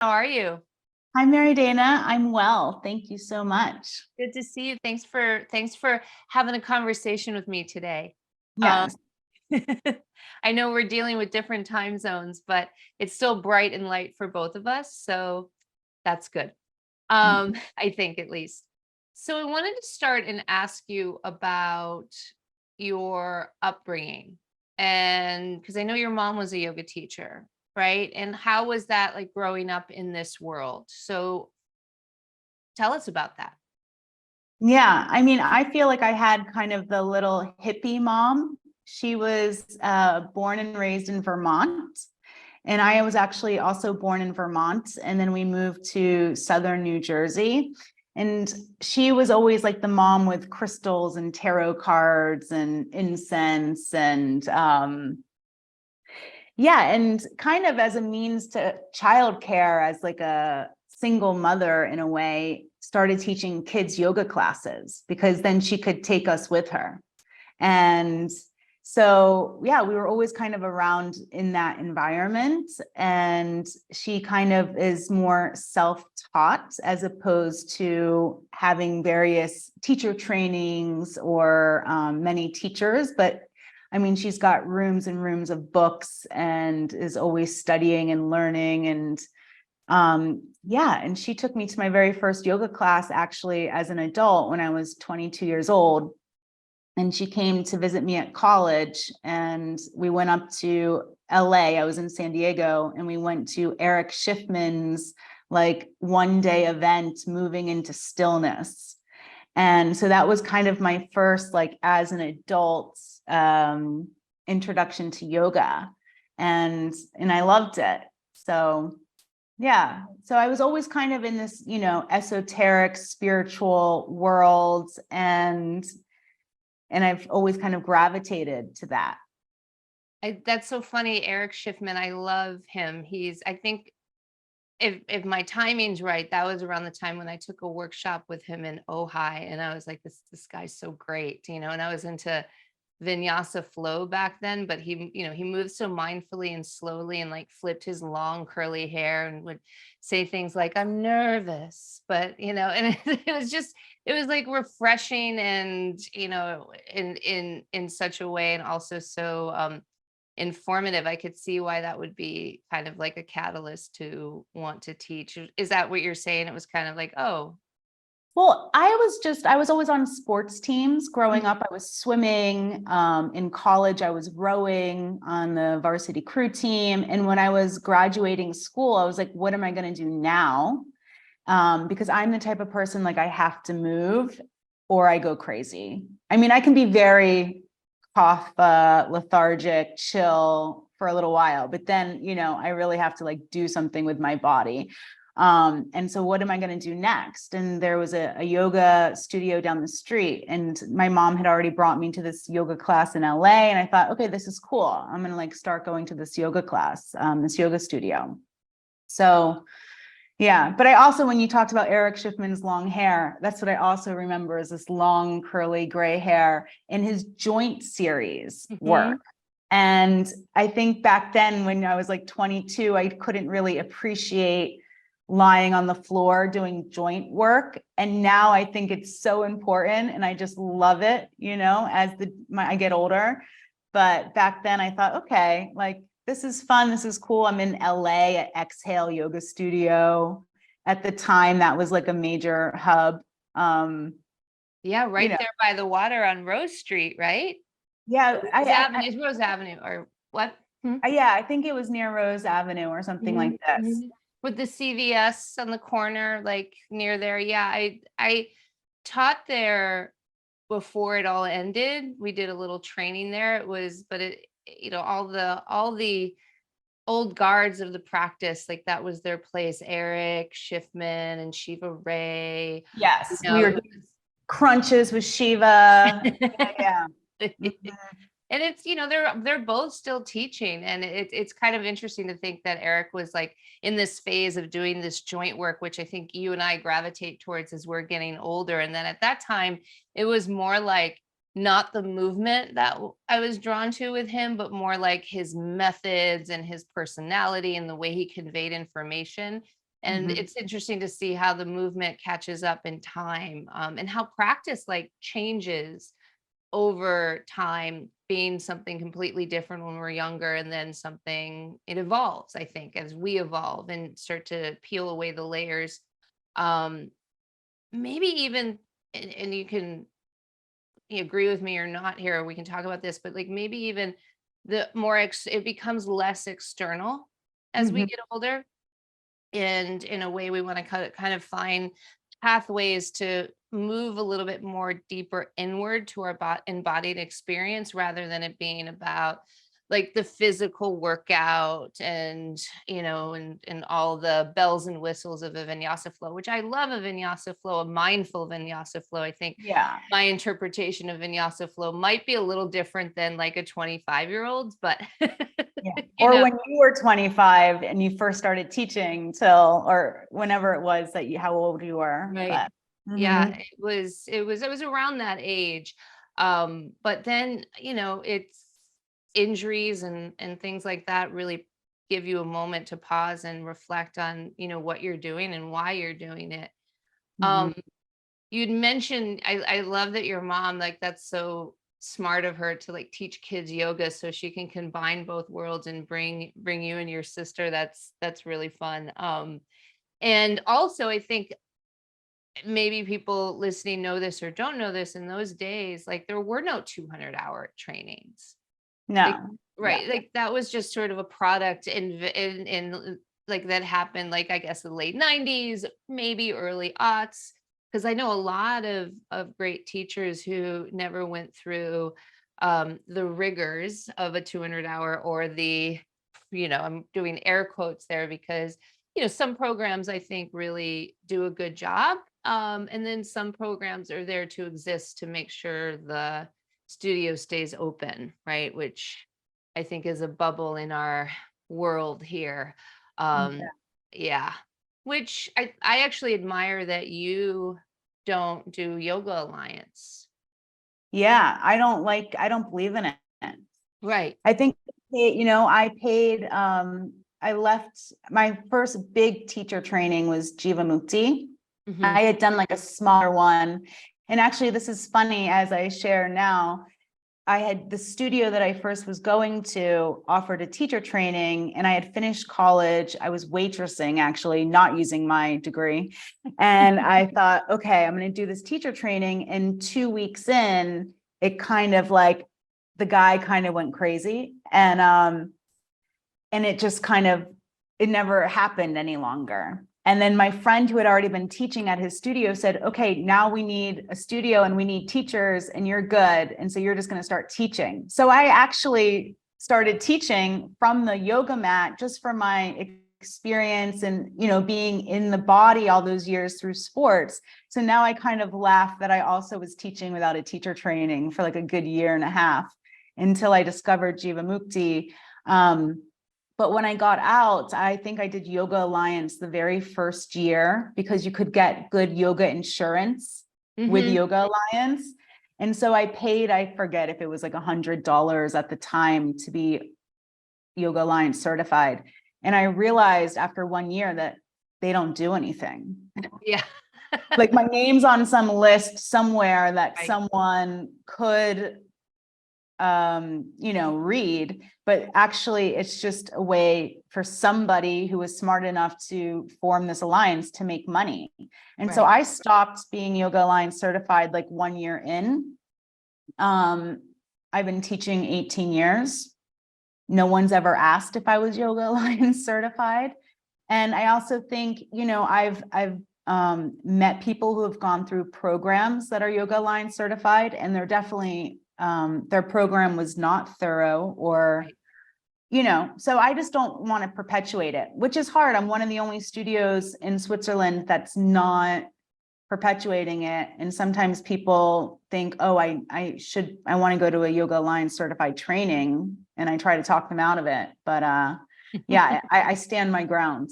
How are you? Hi, Mary Dana. I'm well. Thank you so much. Good to see you. Thanks for having a conversation with me today. Um, Yes. I know we're dealing with different time zones, but it's still bright and light for both of us, so that's good. I think at least. So I wanted to start and ask you about your upbringing, and because I know your mom was a yoga teacher, right? And how was that like growing up in this world? So tell us about that. Yeah. I feel like I had kind of the little hippie mom. She was born and raised in Vermont. And I was actually also born in Vermont. And then we moved to Southern New Jersey. And she was always like the mom with crystals and tarot cards and incense and yeah, and kind of as a means to childcare, as like a single mother in a way, started teaching kids yoga classes because then she could take us with her. And so, yeah, we were always kind of around in that environment. And she kind of is more self-taught as opposed to having various teacher trainings or many teachers. But she's got rooms and rooms of books and is always studying and learning. And yeah, and she took me to my very first yoga class actually as an adult when I was 22 years old. And she came to visit me at college and we went up to LA. I was in San Diego and we went to Eric Schiffman's like 1-day event, Moving into Stillness. And so that was kind of my first, like as an adult, introduction to yoga. And I loved it. So yeah. So I was always kind of in this, esoteric spiritual world, and I've always kind of gravitated to that. That's so funny, Eric Schiffman. I love him. I think if my timing's right, that was around the time when I took a workshop with him in Ojai, and I was like, this guy's so great, and I was into vinyasa flow back then, but he moved so mindfully and slowly and like flipped his long curly hair and would say things like, I'm nervous, but and it was like refreshing and in such a way, and also so informative. I could see why that would be kind of like a catalyst to want to teach. Is that what you're saying? It was kind of like, oh. Well, I was always on sports teams growing up. I was swimming. In college, I was rowing on the varsity crew team. And when I was graduating school, I was like, what am I going to do now? Because I'm the type of person, like I have to move or I go crazy. I can be very lethargic, chill for a little while, but then, I really have to like do something with my body. And so what am I going to do next? And there was a yoga studio down the street, and my mom had already brought me to this yoga class in LA. And I thought, okay, this is cool. I'm going to like start going to this yoga class, this yoga studio. So yeah, but I also, when you talked about Eric Schiffman's long hair, that's what I also remember is this long curly gray hair in his joint series Mhm. work. And I think back then when I was like 22, I couldn't really appreciate lying on the floor doing joint work. And now I think it's so important and I just love it, as I get older. But back then I thought, okay, like this is fun. This is cool. I'm in LA at Exhale Yoga Studio. At the time, that was like a major hub. Um, Yeah, you right know, there by the water on Rose Street, right? yeah, Rose Avenue. It's Rose Avenue or what? Hmm? yeah, I think it was near Rose Avenue or something Mhm, like this. mhm. With the CVS on the corner, like near there. Yeah, I taught there before it all ended. We did a little training there. But all the old guards of the practice, like that was their place. Eric Schiffman and Shiva Ray. Yes, we were It doing crunches with Shiva. Yeah, was. yeah. And it's they're both still teaching, and it's kind of interesting to think that Eric was like in this phase of doing this joint work, which I think you and I gravitate towards as we're getting older. And then at that time it was more like not the movement that I was drawn to with him, but more like his methods and his personality and the way he conveyed information. And Mhm. it's interesting to see how the movement catches up in time, and how practice like changes over time, being something completely different when we're younger, and then something it evolves, I think, as we evolve and start to peel away the layers. Um, maybe even, and you can agree with me or not here, we can talk about this, but like maybe even the more it becomes less external as we Mhm. get older, and in a way we want to kind of find pathways to move a little bit more deeper inward to our embodied experience, rather than it being about like the physical workout and and all the bells and whistles of a vinyasa flow, which I love. A vinyasa flow, a mindful vinyasa flow, I think Yeah. my interpretation of vinyasa flow might be a little different than like a 25-year-old's, but Yeah. you Or know when you were 25 and you first started teaching till, or whenever it was that how old you were, right. but. Yeah, Mhm. it was around that age. But then, it's injuries and things like that really give you a moment to pause and reflect on, what you're doing and why you're doing it. Mhm. Um, you'd mentioned, I love that your mom, like, that's so smart of her to like teach kids yoga so she can combine both worlds and bring you and your sister. That's really fun. And also I think maybe people listening know this or don't know this. In those days, like, there were no 200-hour trainings. Like, No. Yeah. right, like that was just sort of a product like that happened, like, I guess the late 90s, maybe early aughts. Because I know a lot of great teachers who never went through the rigors of a 200-hour, or I'm doing air quotes there, because some programs I think really do a good job. And then some programs are there to exist to make sure the studio stays open, right? Which I think is a bubble in our world here. Um, Yeah. yeah. Which I actually admire that you don't do Yoga Alliance. Yeah. I don't believe in it. Right. I think, I left my first big teacher training was Jiva Mukti. Hmm. I had done like a smaller one. And actually, this is funny as I share now. I had the studio that I first was going to offered a teacher training, and I had finished college. I was waitressing, actually, not using my degree. And I thought, okay, I'm going to do this teacher training. And 2 weeks in, it kind of like the guy kind of went crazy. And it just kind of, it never happened any longer. And then my friend who had already been teaching at his studio said, okay, now we need a studio and we need teachers and you're good. And so you're just going to start teaching. So I actually started teaching from the yoga mat just for my experience and, being in the body all those years through sports. So now I kind of laugh that I also was teaching without a teacher training for like a good year and a half until I discovered Jiva Mukti. But when I got out, I think I did Yoga Alliance the very first year because you could get good yoga insurance with Hmm. Yoga Alliance. And so I paid, I forget if it was like $100 at the time to be Yoga Alliance certified. And I realized after 1 year that they don't do anything. Yeah. Like my name's on some list somewhere that Right. someone could read, but actually it's just a way for somebody who was smart enough to form this alliance to make money. And so Right. I stopped being Yoga Alliance certified like 1 year in. Um, I've been teaching 18 years. No one's ever asked if I was Yoga Alliance certified. And I also think, I've met people who have gone through programs that are Yoga Alliance certified, and they're definitely their program was not thorough, or Right. so I just don't want to perpetuate it, which is hard. I'm one of the only studios in Switzerland that's not perpetuating it. And sometimes people think, oh, I want to go to a Yoga Alliance certified training, and I try to talk them out of it. But yeah, I stand my ground.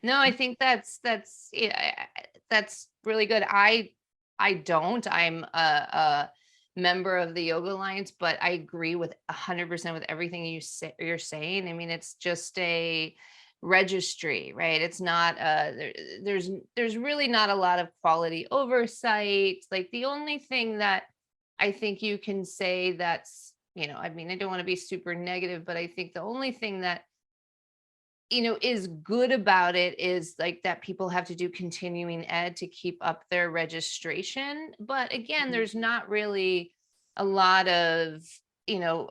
No, I think that's yeah, that's really good. I don't. I'm a member of the Yoga Alliance, but I agree with 100% with everything you're saying. I mean, it's just registry, right? It's not there's really not a lot of quality oversight. Like the only thing that I think you can say that's, I mean, I don't want to be super negative, but I think the only thing that is good about it is like that people have to do continuing ed to keep up their registration. But again, Mhm. there's not really a lot of, you know,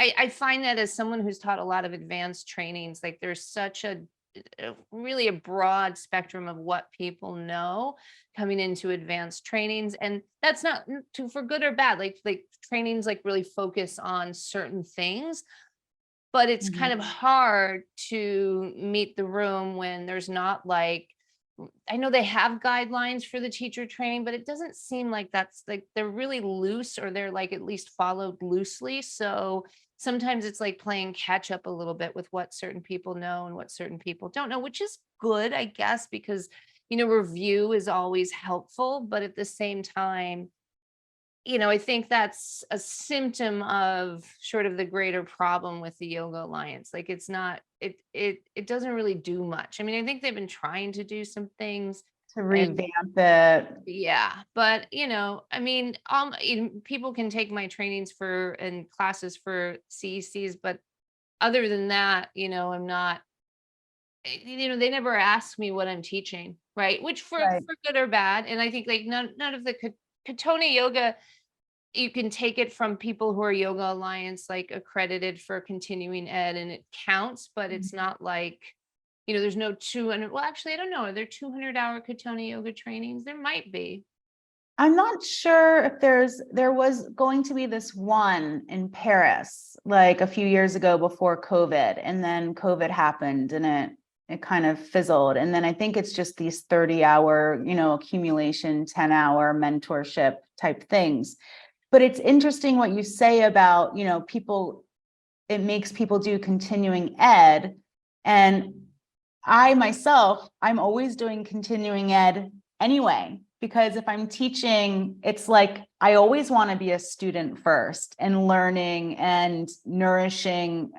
I find that as someone who's taught a lot of advanced trainings, like there's such really a broad spectrum of what people know coming into advanced trainings. And that's not for good or bad. Like trainings like really focus on certain things, but it's kind of Mhm. hard to meet the room when there's not like I know they have guidelines for the teacher training, but it doesn't seem like that's like they're really loose or they're like at least followed loosely. So sometimes it's like playing catch up a little bit with what certain people know and what certain people don't know, which is good, I guess, because review is always helpful, but at the same time, I think that's a symptom of sort of the greater problem with the Yoga Alliance. Like it's not, it doesn't really do much. I mean, I think they've been trying to do some things To and revamp it. yeah, but I mean, people can take my trainings for and classes for CECs, but other than that, I'm not, they never ask me what I'm teaching, right? Which Right. for good or bad. And I think like none of the Katonah yoga you can take it from people who are Yoga Alliance, like accredited for continuing ed, and it counts, but it's not like, there's no 200. Well, actually, I don't know. Are there 200-hour Katonah yoga trainings? There might be. I'm not sure if there was going to be this one in Paris like a few years ago before COVID, and then COVID happened and it kind of fizzled. And then I think it's just these 30-hour, accumulation, 10-hour mentorship type things. But it's interesting what you say about, people, it makes people do continuing ed. And I myself, I'm always doing continuing ed anyway, because if I'm teaching, it's like I always want to be a student first and learning and nourishing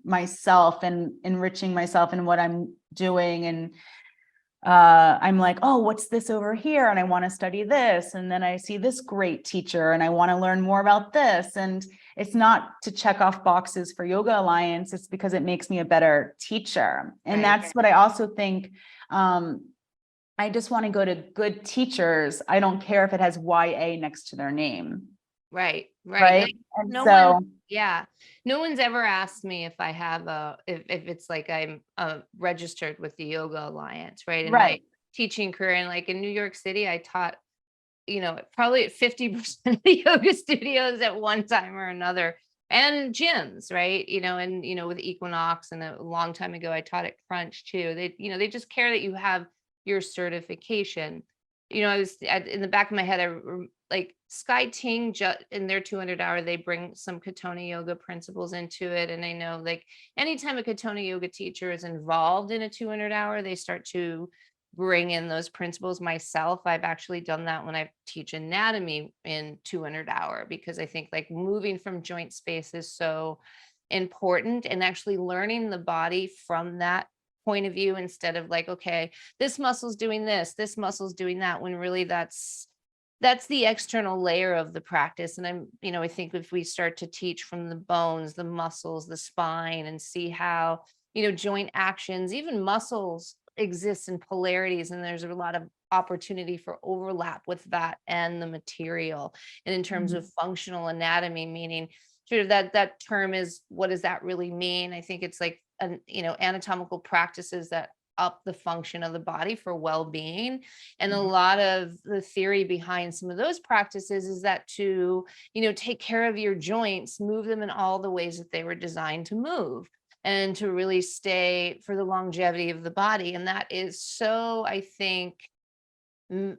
myself and enriching myself in what I'm doing. And I'm like, oh, what's this over here? And I want to study this. And then I see this great teacher and I want to learn more about this. And it's not to check off boxes for Yoga Alliance. It's because it makes me a better teacher. And Right. that's what I also think. I just want to go to good teachers. I don't care if it has YA next to their name. Right. Right. Right. Like And no one, so, yeah. No one's ever asked me if I have if it's like I'm registered with the Yoga Alliance, right? In my right. teaching career, and like in New York City, I taught probably at 50% of the yoga studios at one time or another and gyms, right? And, with Equinox and a long time ago, I taught at Crunch too. They just care that you have your certification. I was in the back of my head, like Sky Ting in their 200-hour, they bring some Katonah yoga principles into it. And I know like anytime a Katonah yoga teacher is involved in a 200-hour, they start to bring in those principles myself. I've actually done that when I teach anatomy in 200-hour because I think like moving from joint space is so important and actually learning the body from that point of view instead of like, okay, this muscle's doing this muscle's doing that, when really that's the external layer of the practice. And I think if we start to teach from the bones, the muscles, the spine, and see how, joint actions, even muscles exist in polarities, and there's a lot of opportunity for overlap with that and the material. And in terms Mhm. of functional anatomy, meaning sort of that term is, what does that really mean? I think it's like anatomical practices that up the function of the body for well-being. And a lot of the theory behind some of those practices is that to, take care of your joints, move them in all the ways that they were designed to move and to really stay for the longevity of the body. And that is so, I think, m-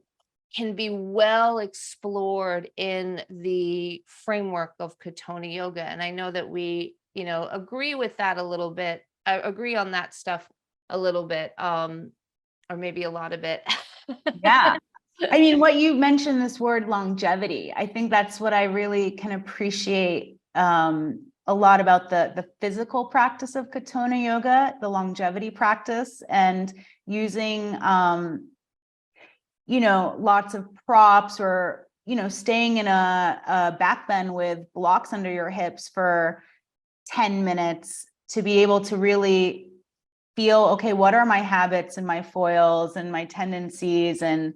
can be well explored in the framework of Katonah yoga. And I know that we, agree with that a little bit. I agree on that stuff a little bit, or maybe a lot of it. Yeah. I mean, what you mentioned, this word longevity, I think that's what I really can appreciate a lot about the physical practice of Katonah yoga, the longevity practice, and using, lots of props, or, staying in a back bend with blocks under your hips for 10 minutes to be able to really feel, okay, what are my habits and my foils and my tendencies, and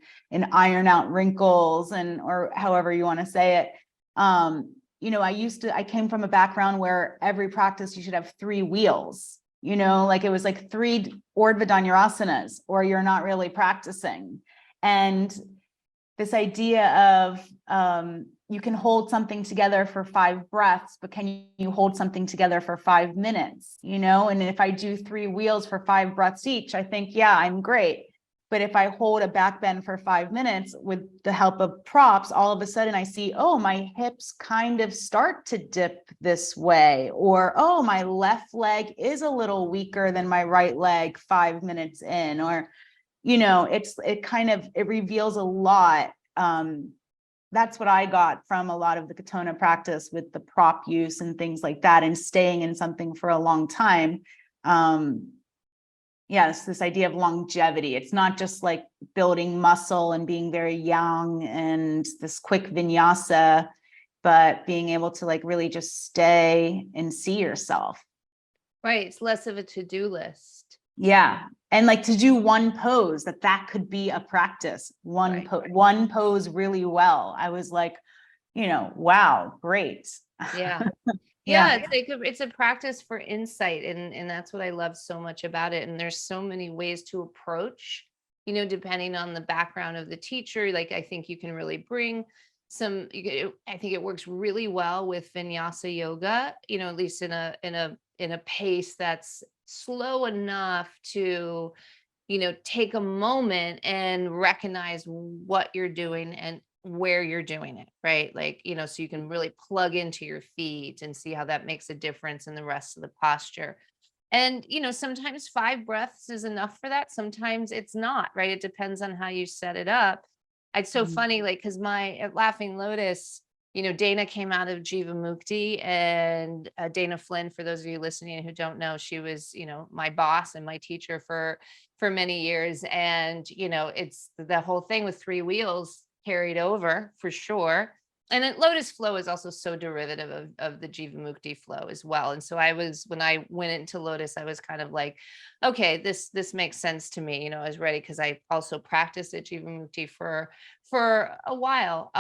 iron out wrinkles, and, or however you want to say it. I came from a background where every practice you should have 3 wheels, like it was like 3 Urdhva Dhanurasanas, or you're not really practicing. And this idea of, you can hold something together for 5 breaths, but can you hold something together for 5 minutes, And if I do 3 wheels for 5 breaths each, I think, yeah, I'm great. But if I hold a back bend for 5 minutes with the help of props, all of a sudden I see, oh, my hips kind of start to dip this way, or, oh, my left leg is a little weaker than my right leg 5 minutes in, or, it reveals a lot. That's what I got from a lot of the Katonah practice with the prop use and things like that, and staying in something for a long time. Yes, this idea of longevity. It's not just like building muscle and being very young and this quick vinyasa, but being able to like really just stay and see yourself. Right. It's less of a to-do list. Yeah. And like to do one pose, that could be a practice, one pose really well. I was like, wow, great. Yeah. Yeah. It's like it's a practice for insight, and that's what I love so much about it. And there's so many ways to approach, depending on the background of the teacher. Like I think you can really bring I think it works really well with vinyasa yoga, at least in a pace that's slow enough to, take a moment and recognize what you're doing and where you're doing it, right? Like, so you can really plug into your feet and see how that makes a difference in the rest of the posture. And, sometimes 5 breaths is enough for that. Sometimes it's not, right? It depends on how you set it up. It's so funny, like, because my at Laughing Lotus, Dana came out of Jiva Mukti, and Dana Flynn, for those of you listening who don't know, she was, my boss and my teacher for many years. And, it's the whole thing with 3 wheels carried over for sure. And then Lotus flow is also so derivative of the Jiva Mukti flow as well. And so when I went into Lotus, I was kind of like, okay, this makes sense to me. I was ready because I also practiced at Jiva Mukti for a while.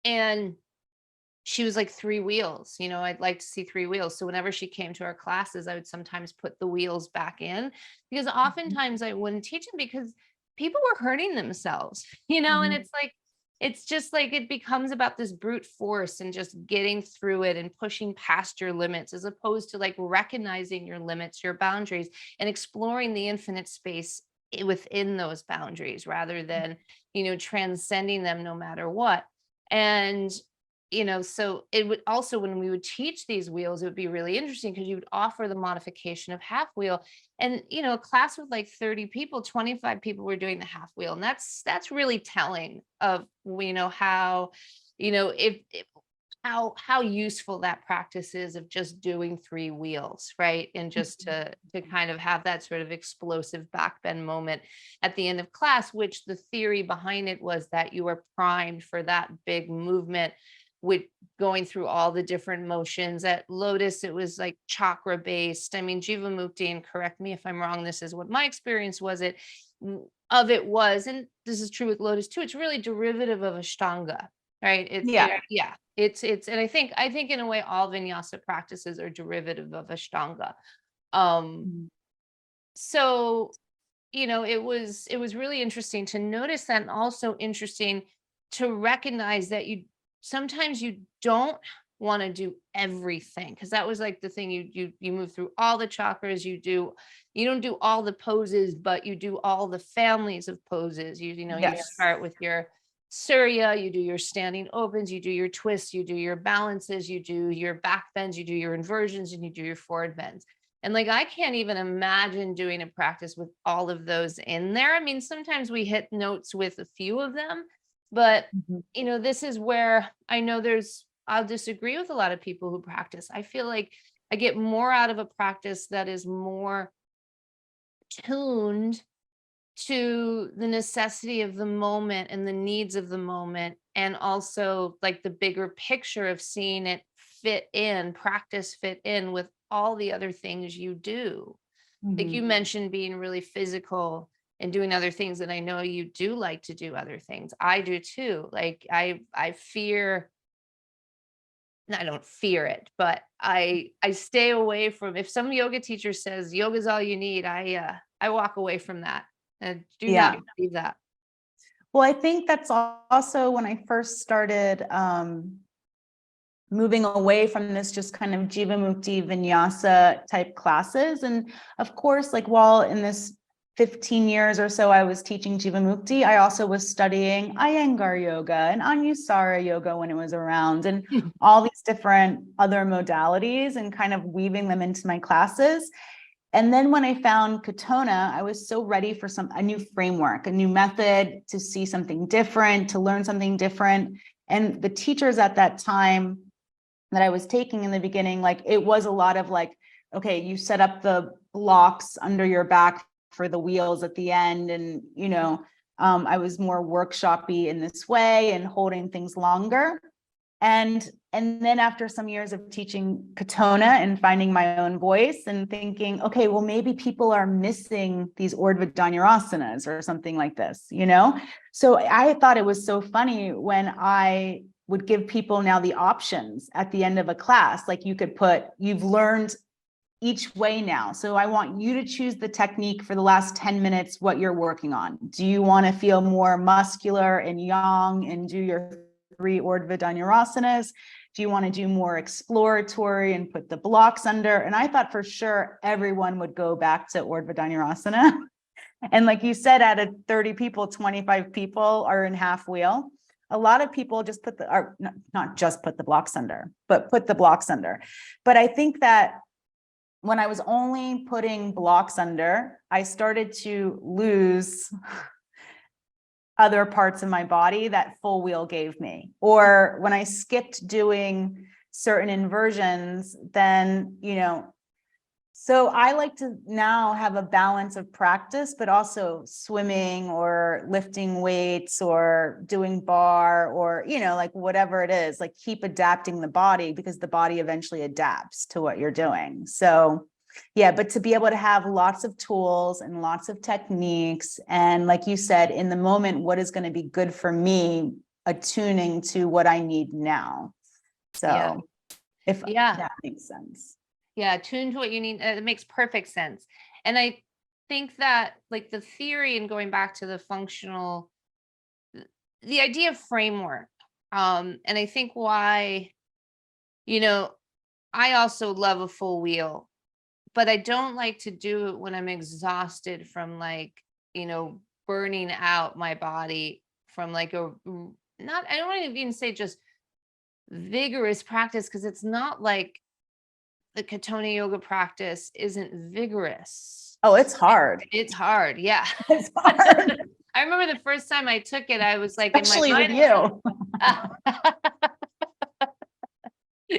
And she was like 3 wheels, I'd like to see 3 wheels. So whenever she came to our classes, I would sometimes put the wheels back in, because oftentimes I wouldn't teach them because people were hurting themselves, and it's just like it becomes about this brute force and just getting through it and pushing past your limits, as opposed to like recognizing your limits, your boundaries, and exploring the infinite space within those boundaries, rather than, transcending them no matter what. And so it would also, when we would teach these wheels, it would be really interesting because you would offer the modification of half wheel. And, a class with like 30 people, 25 people were doing the half wheel. And that's really telling of, how, if how useful that practice is of just doing 3 wheels, right? And just to kind of have that sort of explosive back bend moment at the end of class, which the theory behind it was that you are primed for that big movement, with going through all the different motions. At Lotus, it was like chakra based. I mean, Jiva Mukti, and correct me if I'm wrong, this is what my experience was it was, and this is true with Lotus too, it's really derivative of Ashtanga, right? Yeah. And I think in a way all vinyasa practices are derivative of Ashtanga. Um, so, it was really interesting to notice that, and also interesting to recognize that sometimes you don't want to do everything, because that was like the thing, you move through all the chakras, you don't do all the poses, but you do all the families of poses. You Yes. start with your surya, you do your standing opens, you do your twists, you do your balances, you do your back bends, you do your inversions, and you do your forward bends. And like, I can't even imagine doing a practice with all of those in there. I mean, sometimes we hit notes with a few of them, but Mhm. this is where I know there's I'll disagree with a lot of people who practice. I feel like I get more out of a practice that is more tuned to the necessity of the moment and the needs of the moment, and also like the bigger picture of seeing it practice fit in with all the other things you do. Like you Mhm. mentioned being really physical and doing other things, and I know you do like to do other things. I do too. Like I fear, I don't fear it, but I stay away from, if some yoga teacher says yoga's all you need, I walk away from that. And do not Yeah. believe that. Well, I think that's also when I first started moving away from this just kind of Jivamukti Vinyasa type classes. And of course, like while in this 15 years or so I was teaching Jivamukti, I also was studying Iyengar yoga and Anusara yoga when it was around, and all these different other modalities, and kind of weaving them into my classes. And then when I found Katonah, I was so ready for a new framework, a new method, to see something different, to learn something different. And the teachers at that time that I was taking in the beginning, like it was a lot of like, okay, you set up the blocks under your back for the wheels at the end. And, I was more workshopy in this way and holding things longer. And then after some years of teaching Katonah and finding my own voice and thinking, okay, well, maybe people are missing these Urdhva Dhanurasanas or something like this. So I thought it was so funny when I would give people now the options at the end of a class. Like you could put, you've learned each way now. So I want you to choose the technique for the last 10 minutes, what you're working on. Do you want to feel more muscular and yang and do your 3 Urdhva Dhanurasanas? Do you want to do more exploratory and put the blocks under? And I thought for sure everyone would go back to Urdhva Dhanurasana. And like you said, out of 30 people, 25 people are in half wheel. A lot of people just not just put the blocks under, but put the blocks under. But I think that when I was only putting blocks under, I started to lose other parts of my body that full wheel gave me. Or when I skipped doing certain inversions, then, so I like to now have a balance of practice, but also swimming or lifting weights or doing bar or, like whatever it is, like keep adapting the body, because the body eventually adapts to what you're doing. So yeah, but to be able to have lots of tools and lots of techniques, and like you said, in the moment, what is going to be good for me, attuning to what I need now. Yeah. So if Yeah. that makes sense. Yeah. Tune to what you need. It makes perfect sense. And I think that like the theory, and going back to the functional, the idea of framework. And I think why, you know, I also love a full wheel, but I don't like to do it when I'm exhausted from like, burning out my body from like not, I don't want to even say just vigorous practice, because it's not like the Katonah yoga practice isn't vigorous. Oh, it's hard. It's hard. Yeah. It's hard, I remember the first time I took it, I was like in my especially with mind. you.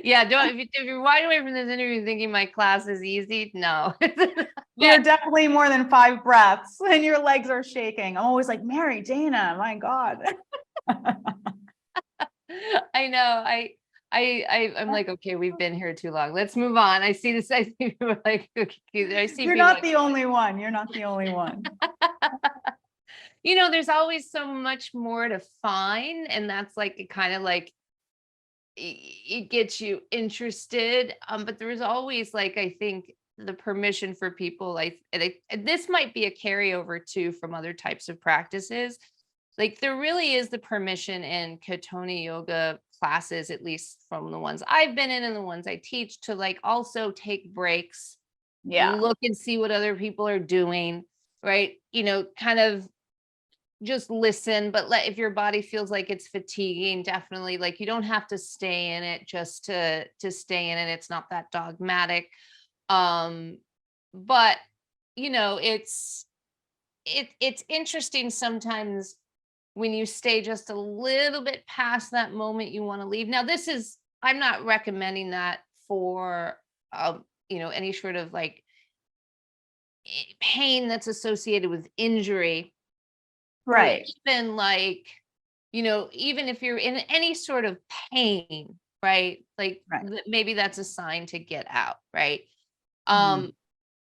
Yeah, don't, if you're wide away from this interview thinking my class is easy, no. You're But definitely more than 5 breaths and your legs are shaking. I'm always like, Mary, Dana, my God. I know, I'm like, okay, we've been here too long. Let's move on. I see this. I see people like, okay, I see You're people not like, the only one. You're not the only one. there's always so much more to find, and that's like it kind of like it gets you interested. But there's always like, I think, the permission for people like, and this might be a carryover too from other types of practices. Like there really is the permission in Katonah yoga classes, at least from the ones I've been in and the ones I teach, to like also take breaks, Yeah. look and see what other people are doing, right? Kind of just listen, but if your body feels like it's fatiguing, definitely, like, you don't have to stay in it just to stay in it. It's not that dogmatic. Um, but it's interesting sometimes when you stay just a little bit past that moment you want to leave. Now, this is I'm not recommending that for, any sort of like pain that's associated with injury, or Right, even like, even if you're in any sort of pain, right? Like right. maybe that's a sign to get out, right? Mhm. Um,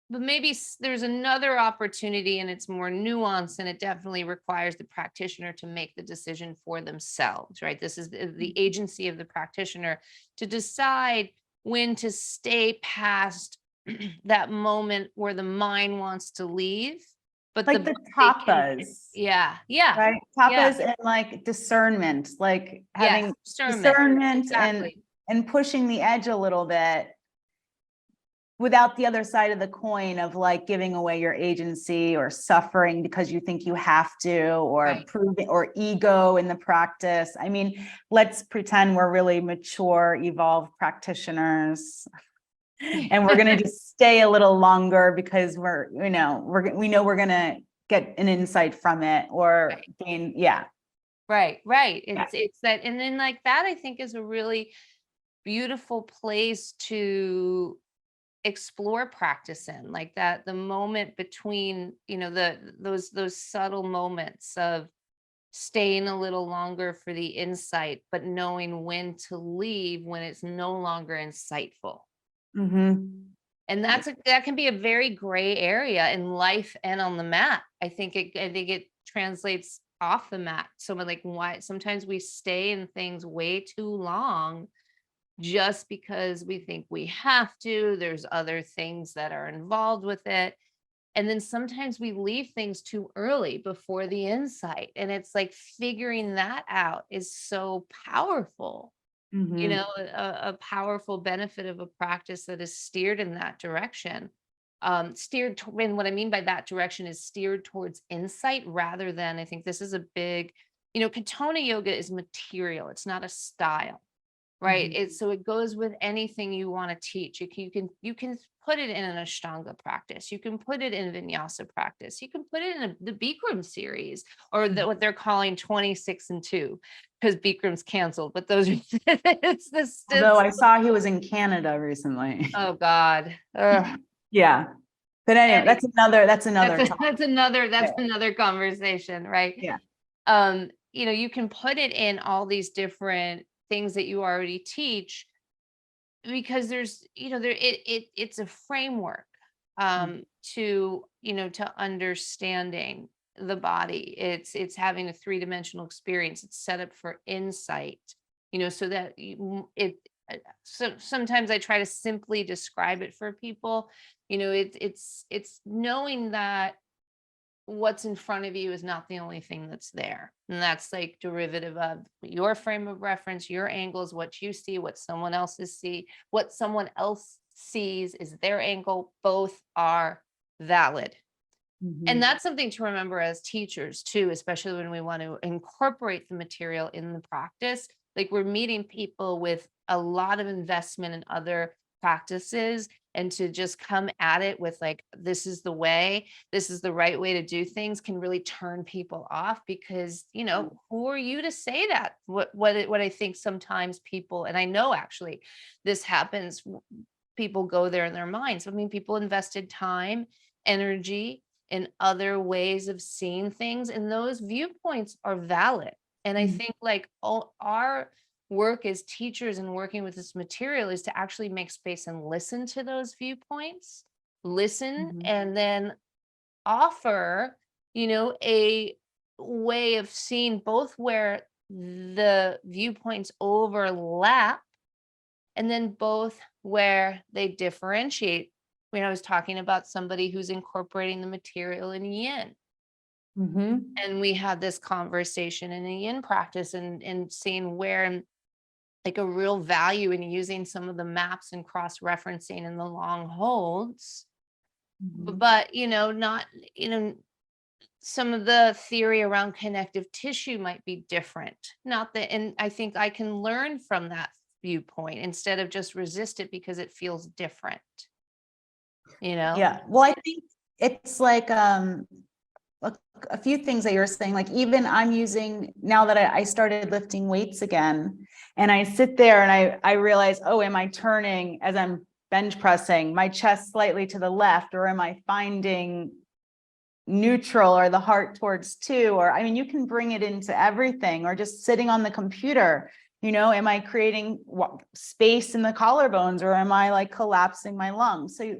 but maybe there's another opportunity and it's more nuanced and it definitely requires the practitioner to make the decision for themselves, right? This is the agency of the practitioner to decide when to stay past that moment where the mind wants to leave, but the Like the body can, tapas, yeah, yeah, right? yeah, Tapas and like discernment, like yes, having discernment, discernment exactly. and pushing the edge a little bit without the other side of the coin of like giving away your agency or suffering because you think you have to, or Right. proving, or ego in the practice. I mean, let's pretend we're really mature, evolved practitioners and we're going to just stay a little longer because we know we're going to get an insight from it or Right. gain. Yeah. Right, right. Yeah. It's that, and then like that I think is a really beautiful place to explore practice in, like that the moment between, those subtle moments of staying a little longer for the insight, but knowing when to leave when it's no longer insightful. Mm-hmm. And that can be a very gray area in life and on the mat. I think it translates off the mat. So like why sometimes we stay in things way too long just because we think we have to. There's other things that are involved with it. And then sometimes we leave things too early before the insight. And it's like figuring that out is so powerful, Mm-hmm. a powerful benefit of a practice that is steered in that direction. And what I mean by that direction is steered towards insight rather than, I think this is a big, Katonah yoga is material, it's not a style. Right. Mm-hmm. So it goes with anything you want to teach. You can put it in an Ashtanga practice. You can put it in Vinyasa practice. You can put it in the Bikram series, or what they're calling 26 and 2, because Bikram's canceled. But those are it's this Although it's, I saw he was in Canada recently. oh God. Ugh. Yeah. But anyway, Any, that's that's another a, topic. that's another conversation, right? Yeah. You can put it in all these different things that you already teach, because there's it's a framework to understanding the body. It's having a three-dimensional experience. It's set up for insight, so that so sometimes I try to simply describe it for people. It's knowing that what's in front of you is not the only thing that's there. And that's like derivative of your frame of reference, your angles, what you see, what someone else sees is their angle. Both are valid. And Mhm. that's something to remember as teachers too, especially when we want to incorporate the material in the practice. Like we're meeting people with a lot of investment in other practices, and to just come at it with like, this is the way, this is the right way to do things, can really turn people off, because, who are you to say that? What I think sometimes people, and I know actually this happens, people go there in their minds. I mean, people invested time, energy, and other ways of seeing things, and those viewpoints are valid. And I Mhm. think like all our work as teachers and working with this material is to actually make space and listen to those viewpoints, listen, Mhm. and then offer, a way of seeing both where the viewpoints overlap, and then both where they differentiate. When I was talking about somebody who's incorporating the material in yin, Mhm. and we had this conversation in a yin practice, and seeing where, like, a real value in using some of the maps and cross referencing in the long holds, Mhm. but not, some of the theory around connective tissue might be different. Not that, and I think I can learn from that viewpoint instead of just resist it because it feels different, you know? Yeah. Well, I think it's like a a few things that you're saying, like even I'm using now that I started lifting weights again, and I sit there and I realize, oh, am I turning as I'm bench pressing my chest slightly to the left, or am I finding neutral or the heart towards 2? Or I mean, you can bring it into everything, or just sitting on the computer, am I creating space in the collarbones, or am I like collapsing my lungs? So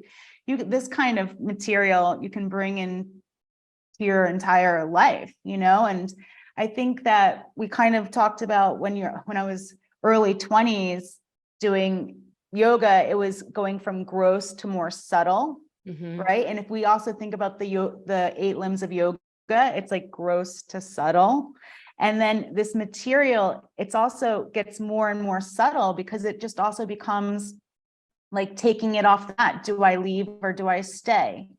this kind of material you can bring in to your entire life, and I think that we kind of talked about when I was early 20s doing yoga, it was going from gross to more subtle, right? And if we also think about the 8 limbs of yoga, it's like gross to subtle. And then this material, it's also gets more and more subtle, because it just also becomes like taking it off that. Do I leave or do I stay?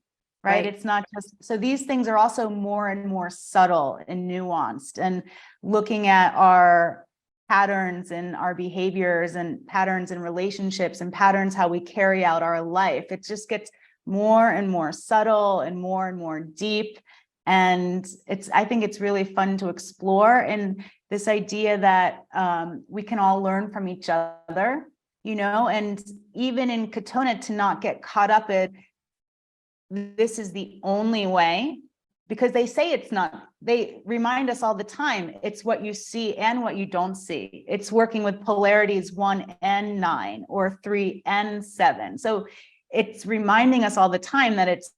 Right? It's not just, so these things are also more and more subtle and nuanced, and looking at our patterns and our behaviors and patterns in relationships and patterns how we carry out our life. It just gets more and more subtle and more deep. And I think it's really fun to explore. And this idea that we can all learn from each other, and even in Katonah, to not get caught up in this is the only way, because they say it's not. They remind us all the time, it's what you see and what you don't see. It's working with polarities 1 and 9 or 3 and 7. So it's reminding us all the time that it's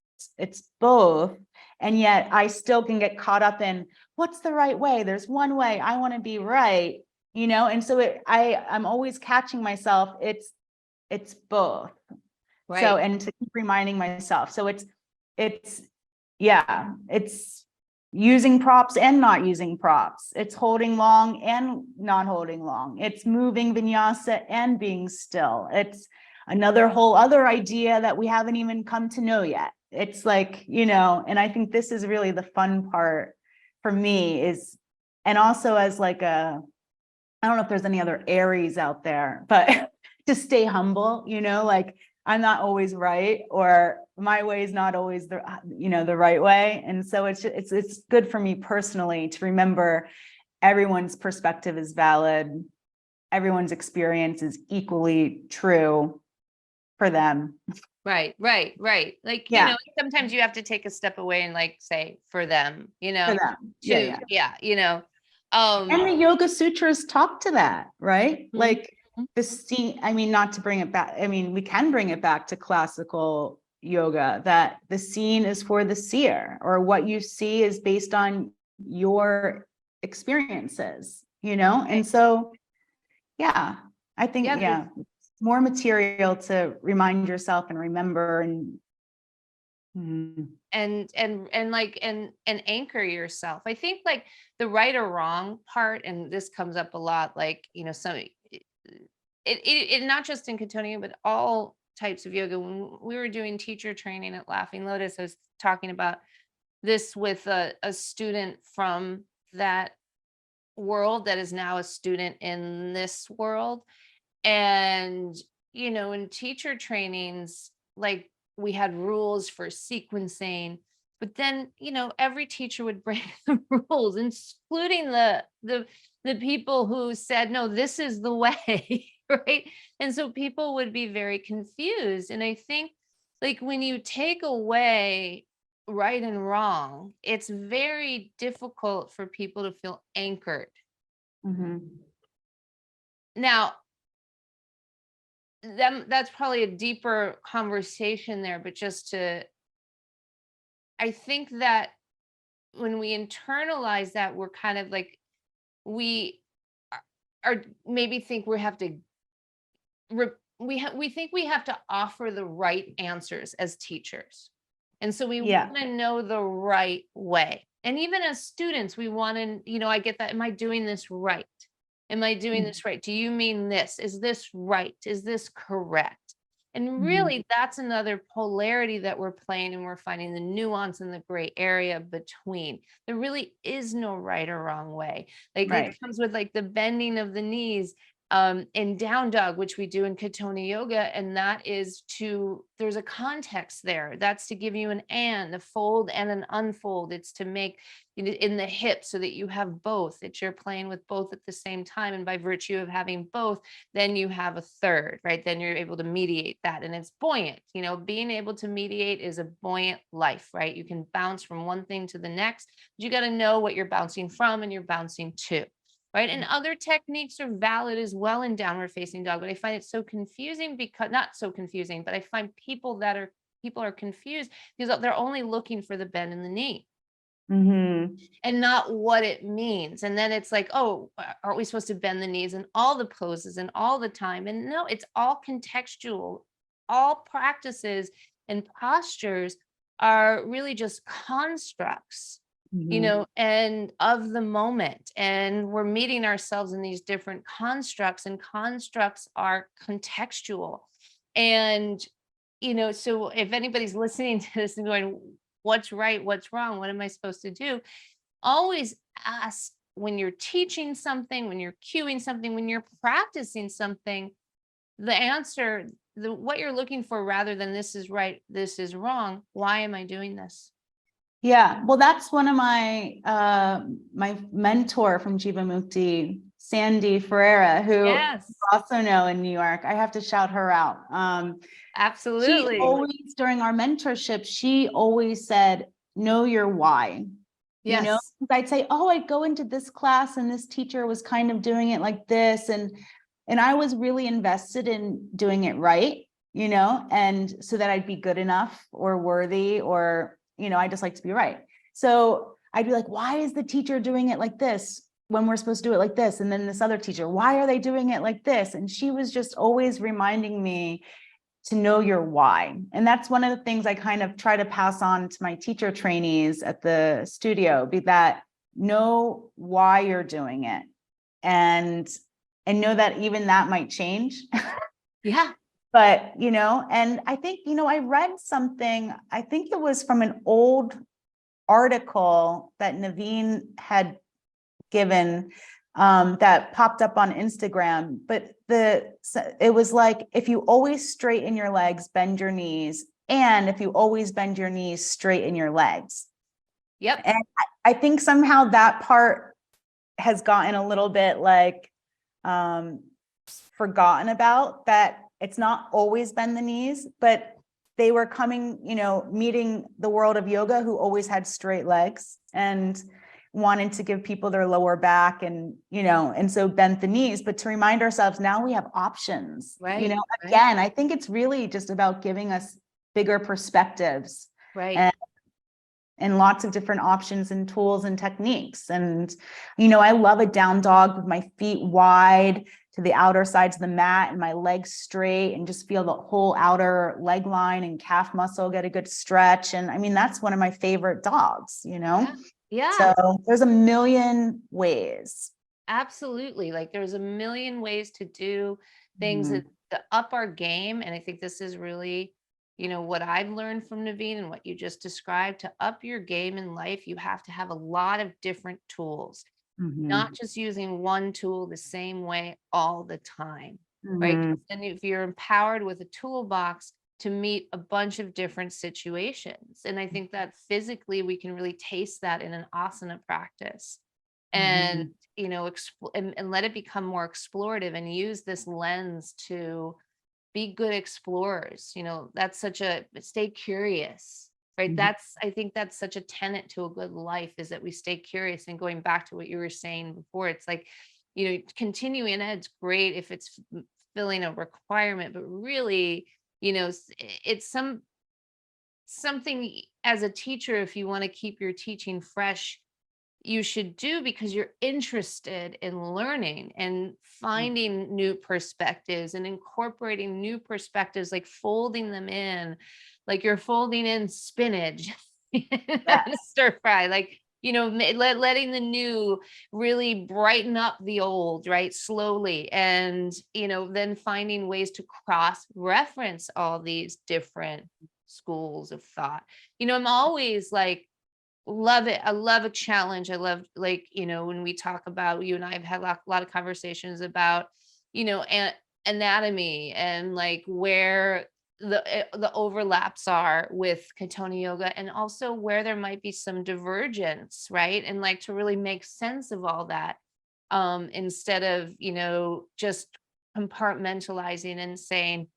both. And yet I still can get caught up in what's the right way. There's one way, I want to be right, and so I'm always catching myself. It's both. Right. So, and to keep reminding myself. So it's using props and not using props. It's holding long and not holding long. It's moving vinyasa and being still. It's another whole other idea that we haven't even come to know yet. It's like, and I think this is really the fun part for me is, and also as like I don't know if there's any other Aries out there, but to stay humble, like I'm not always right, or my way is not always the right way. And so it's good for me personally to remember everyone's perspective is valid. Everyone's experience is equally true for them. Right. Like, sometimes you have to take a step away and like say for them, For them. yeah. And the Yoga Sutras talk to that, right? Mhm. Like the scene, I mean, not to bring it back. I mean, we can bring it back to classical yoga, that the scene is for the seer, or what you see is based on your experiences, And so, I think, more material to remind yourself and remember and anchor yourself. I think like the right or wrong part, and this comes up a lot, like, it not just in Katonah, but all types of yoga. When we were doing teacher training at Laughing Lotus, I was talking about this with a student from that world that is now a student in this world. And, in teacher trainings, like we had rules for sequencing, but then, every teacher would break the rules, including the people who said, no, this is the way, right? And so people would be very confused. And I think like when you take away right and wrong, it's very difficult for people to feel anchored. Now, that's probably a deeper conversation there, but I think that when we internalize that, we're kind of like, we are maybe think we have to we think we have to offer the right answers as teachers. And so we want to know the right way. And even as students, we want to, I get that. Am I doing this right? Am I doing this right? Do you mean this? Is this right? Is this correct? And really, that's another polarity that we're playing, and we're finding the nuance in the gray area between. There really is no right or wrong way. Like it comes with like the bending of the knees. in down dog, which we do in Katonah Yoga. And that is there's a context there. That's to give you a fold and an unfold. It's to make in the hip so that you have both, that you're playing with both at the same time. And by virtue of having both, then you have a third, right? Then you're able to mediate that. And it's buoyant. Being able to mediate is a buoyant life, right? You can bounce from one thing to the next, but you got to know what you're bouncing from and you're bouncing to. Right. And other techniques are valid as well in downward facing dog. But I find it so confusing because not so confusing, but I find people are confused because they're only looking for the bend in the knee and not what it means. And then it's like, oh, aren't we supposed to bend the knees in all the poses and all the time? And no, it's all contextual. All practices and postures are really just constructs, and of the moment. And we're meeting ourselves in these different constructs, and constructs are contextual. And, so if anybody's listening to this and going, what's right, what's wrong, what am I supposed to do? Always ask when you're teaching something, when you're cueing something, when you're practicing something, the answer, what you're looking for, rather than this is right, this is wrong. Why am I doing this? Yeah, well, that's one of my mentor from Jivamukti, Sandy Ferreira, who Yes, you also know in New York. I have to shout her out. She absolutely. always, during our mentorship, she always said, know your why. Yes. I'd say, oh, I'd go into this class and this teacher was kind of doing it like this. And I was really invested in doing it right, and so that I'd be good enough or worthy, or, I just like to be right. So I'd be like, why is the teacher doing it like this when we're supposed to do it like this? And then this other teacher, why are they doing it like this? And she was just always reminding me to know your why. And that's one of the things I kind of try to pass on to my teacher trainees at the studio, be that know why you're doing it, and know that even that might change. Yeah. But, and I think, I read something, I think it was from an old article that Naveen had given, that popped up on Instagram, but it was like, if you always straighten your legs, bend your knees, and if you always bend your knees, straighten your legs. Yep. And I think somehow that part has gotten a little bit like forgotten about, that it's not always bend the knees, but they were coming, meeting the world of yoga who always had straight legs and wanted to give people their lower back, and, and so bent the knees. But to remind ourselves, now we have options, Right. again, I think it's really just about giving us bigger perspectives. Right. And lots of different options and tools and techniques. And, I love a down dog with my feet wide to the outer sides of the mat and my legs straight, and just feel the whole outer leg line and calf muscle get a good stretch. And I mean, that's one of my favorite dogs, Yeah. So there's a million ways. Absolutely. Like there's a million ways to do things that to up our game. And I think this is really, what I've learned from Naveen and what you just described. To up your game in life, you have to have a lot of different tools, not just using one tool the same way all the time, right? And if you're empowered with a toolbox to meet a bunch of different situations. And I think that physically we can really taste that in an asana practice. And and let it become more explorative, and use this lens to be good explorers. That's such a stay curious, right? I think that's such a tenet to a good life, is that we stay curious. And going back to what you were saying before, it's like, continuing ed's great if it's filling a requirement, but really, it's something as a teacher, if you want to keep your teaching fresh, you should do, because you're interested in learning and finding new perspectives and incorporating new perspectives, like folding them in, like you're folding in spinach in a stir fry, like, letting the new really brighten up the old, right? Slowly. And, then finding ways to cross reference all these different schools of thought. I'm always like, love it. I love a challenge. I love, like, when we talk about, you and I have had a lot of conversations about anatomy and like where the overlaps are with Katonah yoga, and also where there might be some divergence, right? And like to really make sense of all that, instead of, just compartmentalizing and saying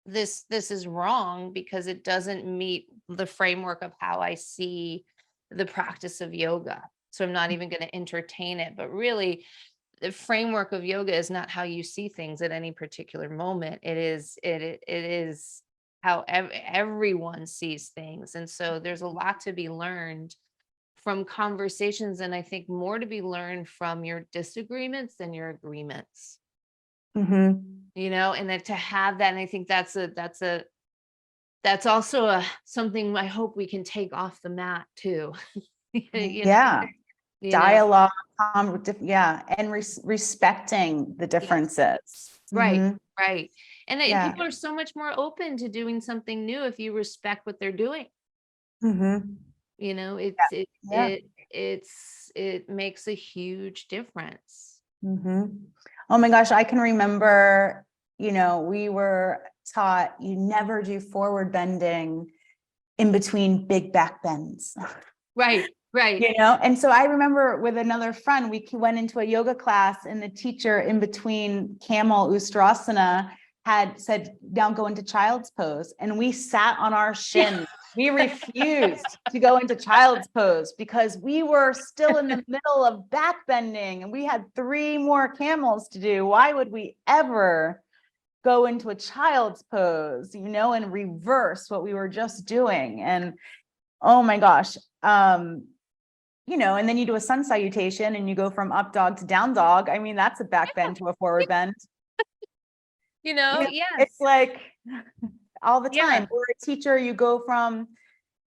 this is wrong because it doesn't meet the framework of how I see the practice of yoga. So I'm not even going to entertain it. But really, the framework of yoga is not how you see things at any particular moment. It is how everyone sees things. And so there's a lot to be learned from conversations, and I think more to be learned from your disagreements than your agreements. Mm-hmm. And then to have that, and I think that's also something I hope we can take off the mat too. you know, Yeah. you know, Dialogue, yeah, and respecting the yes, differences. right, Hmm. right. And Yeah. people are so much more open to doing something new if you respect what they're doing. Hmm. It's Yeah. it makes a huge difference. Hmm. Oh my gosh, I can remember, we were taught you never do forward bending in between big back bends. Right, right, And so I remember with another friend, we went into a yoga class and the teacher in between camel ustrasana had said, now go into child's pose. And we sat on our shins. We refused to go into child's pose because we were still in the middle of back bending and we had 3 more camels to do. Why would we ever go into a child's pose, and reverse what we were just doing? And oh my gosh. And then you do a sun salutation and you go from up dog to down dog. I mean, that's a back bend to a forward bend. It's yes, like all the yeah, time. Or a teacher, you go from,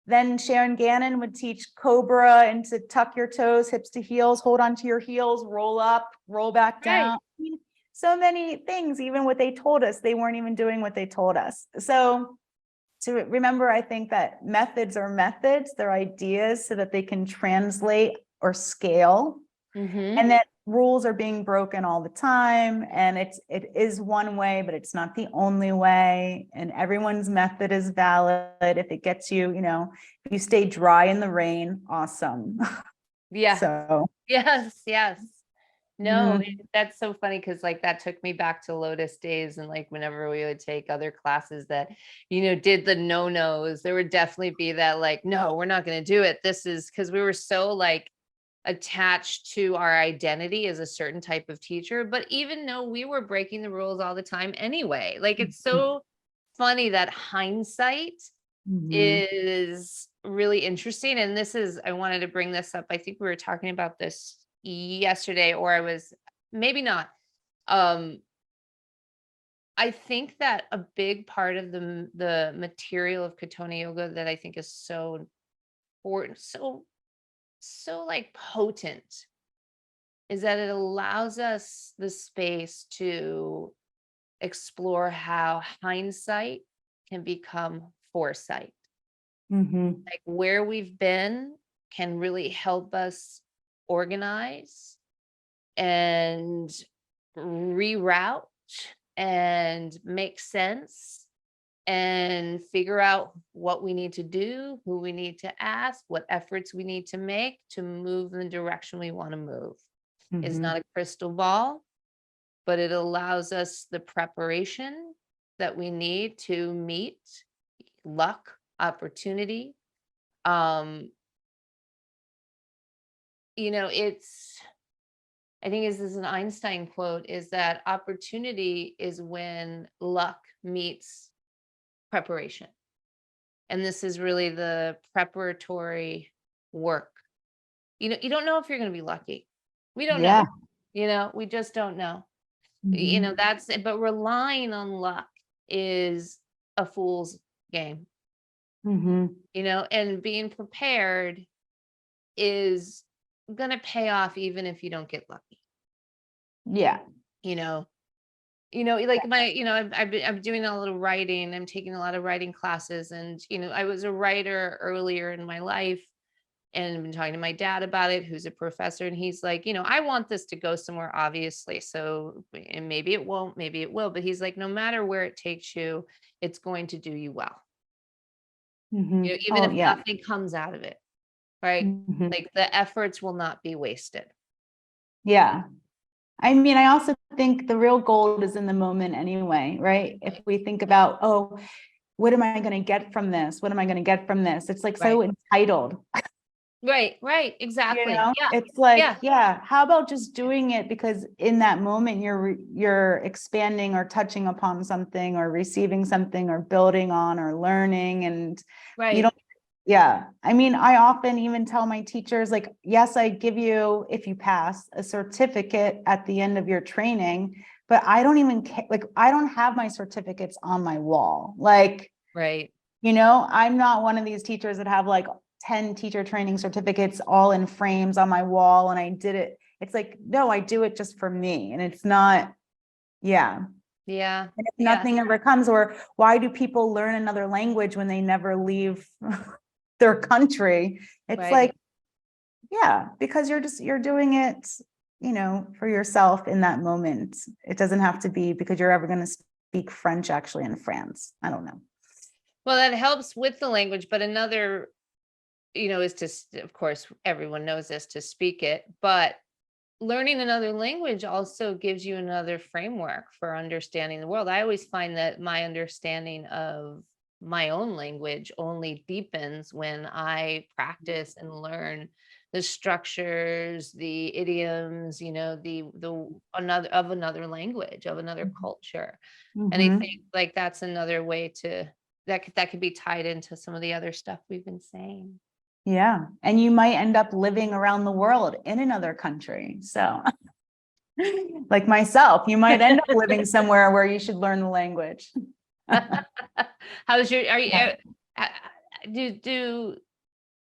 then Sharon Gannon would teach Cobra and to tuck your toes, hips to heels, hold onto your heels, roll up, roll back right. down. I mean, so many things, even what they told us, they weren't even doing what they told us. So to remember, I think that methods are methods, they're ideas so that they can translate or scale, Mm-hmm. and that rules are being broken all the time. And it is one way, but it's not the only way. And everyone's method is valid. If it gets you, if you stay dry in the rain, awesome. Yeah. So, Yes, yes. No, mhm. that's so funny because like that took me back to Lotus days, and like whenever we would take other classes that, did the no-nos, there would definitely be that like, no, we're not going to do it. This is because we were so like attached to our identity as a certain type of teacher. But even though we were breaking the rules all the time anyway, like it's so funny that hindsight Mhm. is really interesting. And I wanted to bring this up. I think we were talking about this yesterday, or I was maybe not. Um, I think that a big part of the material of Katonah yoga that I think is so important, so like potent, is that it allows us the space to explore how hindsight can become foresight. Mhm. Like where we've been can really help us organize and reroute and make sense and figure out what we need to do, who we need to ask, what efforts we need to make to move in the direction we want to move. It's Mhm. not a crystal ball, but it allows us the preparation that we need to meet luck, opportunity. Um, it's I think this is an Einstein quote, is that opportunity is when luck meets preparation. And this is really the preparatory work. You don't know if you're going to be lucky. We don't know. Yeah. We just don't know. Mhm. That's it. But relying on luck is a fool's game, Mhm. and being prepared is going to pay off even if you don't get lucky, Yeah. you know. Like I'm doing a little writing. I'm taking a lot of writing classes, and I was a writer earlier in my life, and I've been talking to my dad about it, who's a professor, and he's like, I want this to go somewhere, obviously. So, and maybe it won't, maybe it will, but he's like, no matter where it takes you, it's going to do you well. Even Oh, if yeah. nothing comes out of it, right? Mhm. Like the efforts will not be wasted. Yeah. I mean, I also think the real gold is in the moment anyway, right? If we think about, oh, what am I going to get from this? What am I going to get from this? It's like Right. so entitled, Right. Exactly. Yeah. It's like, Yeah. yeah, how about just doing it because in that moment you're expanding or touching upon something or receiving something or building on or learning, and you Right. don't. Yeah. I mean, I often even tell my teachers, like, yes, I give you, if you pass, a certificate at the end of your training, but I don't even care. Like, I don't have my certificates on my wall. Like, Right. I'm not one of these teachers that have like 10 teacher training certificates all in frames on my wall. And I did it. It's like, no, I do it just for me. And it's not, yeah. Yeah. And if Yeah. nothing ever comes, or why do people learn another language when they never leave their country? It's like, Right. yeah, because you're doing it, for yourself in that moment. It doesn't have to be because you're ever going to speak French actually in France. I don't know. Well, that helps with the language, but another, is of course, everyone knows this, to speak it, but learning another language also gives you another framework for understanding the world. I always find that my understanding of my own language only deepens when I practice and learn the structures, the idioms, another language, of another culture. And I Mhm. think like that's another way that could be tied into some of the other stuff we've been saying. Yeah. And you might end up living around the world in another country. So, like myself, you might end up living somewhere where you should learn the language. How's your are you Yeah. uh,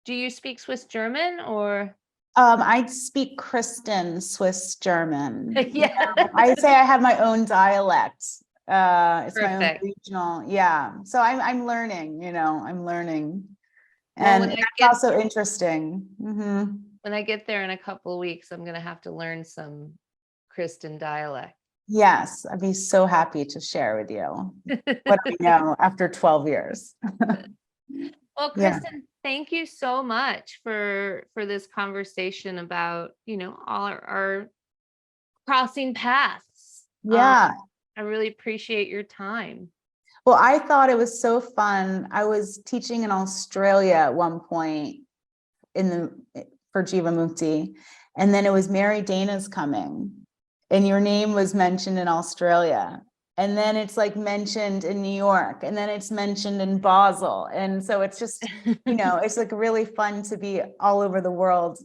do you speak Swiss German or I speak Kristen Swiss German. yeah. I say I have my own dialect. It's my own Perfect. regional. Yeah. So I'm learning, I'm learning. Well, And that's also interesting. when I get there in a couple of weeks, I'm gonna have to learn some Kristen dialect. Yes, I'd be so happy to share with you what I know after 12 years. Well, Yeah. Kristen, thank you so much for this conversation about, all our crossing paths. Yeah. I really appreciate your time. Well, I thought it was so fun. I was teaching in Australia at one point in for Jivamukti, and then it was Mary Dana's coming, and your name was mentioned in Australia, and then it's like mentioned in New York, and then it's mentioned in Basel, and so it's just it's like really fun to be all over the world,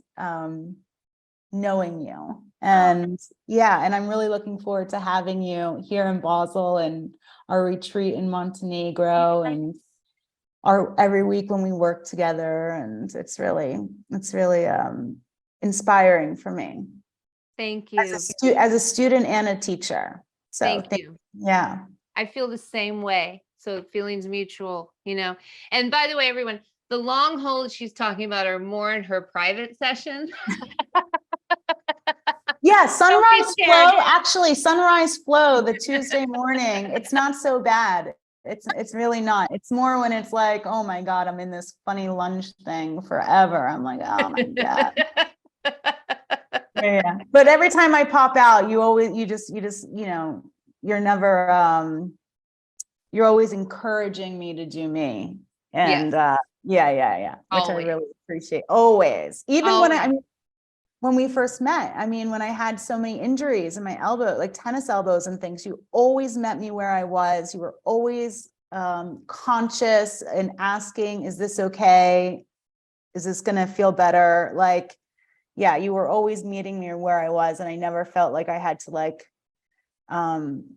knowing you. Oh, And yeah, and I'm really looking forward to having you here in Basel and our retreat in Montenegro and our every week when we work together. And it's really inspiring for me thank as you. as a student and a teacher. So Thank you. yeah. I feel the same way. So feelings mutual. And by the way, everyone, the long holds she's talking about are more in her private sessions. Yeah, Don't be scared. sunrise flow, the Tuesday morning, it's not so bad. It's really not. It's more when it's like, oh my God, I'm in this funny lunge thing forever. I'm like, oh my God. Yeah. But every time I pop out, you're never, you're always encouraging me to do me. Yes, And yeah, which I always. really appreciate. Always. Even Always. when we first met, when I had so many injuries in my elbow, like tennis elbows and things, you always met me where I was. You were always conscious and asking, is this okay? Is this going to feel better? Like, yeah, you were always meeting me where I was. And I never felt like I had to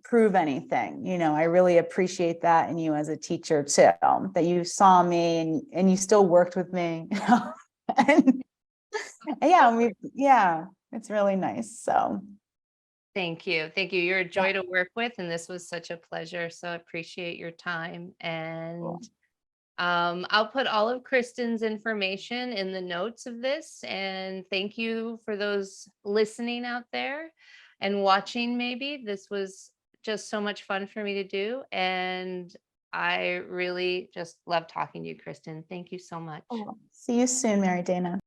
prove anything. I really appreciate that in you as a teacher too, that you saw me and you still worked with me. And yeah, it's really nice. So Thank you. Thank you. You're a joy to work with, and this was such a pleasure. So I appreciate your time. cool. And I'll put all of Kristen's information in the notes of this. And thank you for those listening out there and watching. Maybe this was just so much fun for me to do. And I really just love talking to you, Kristen. Thank you so much. See you soon, Mary Dana.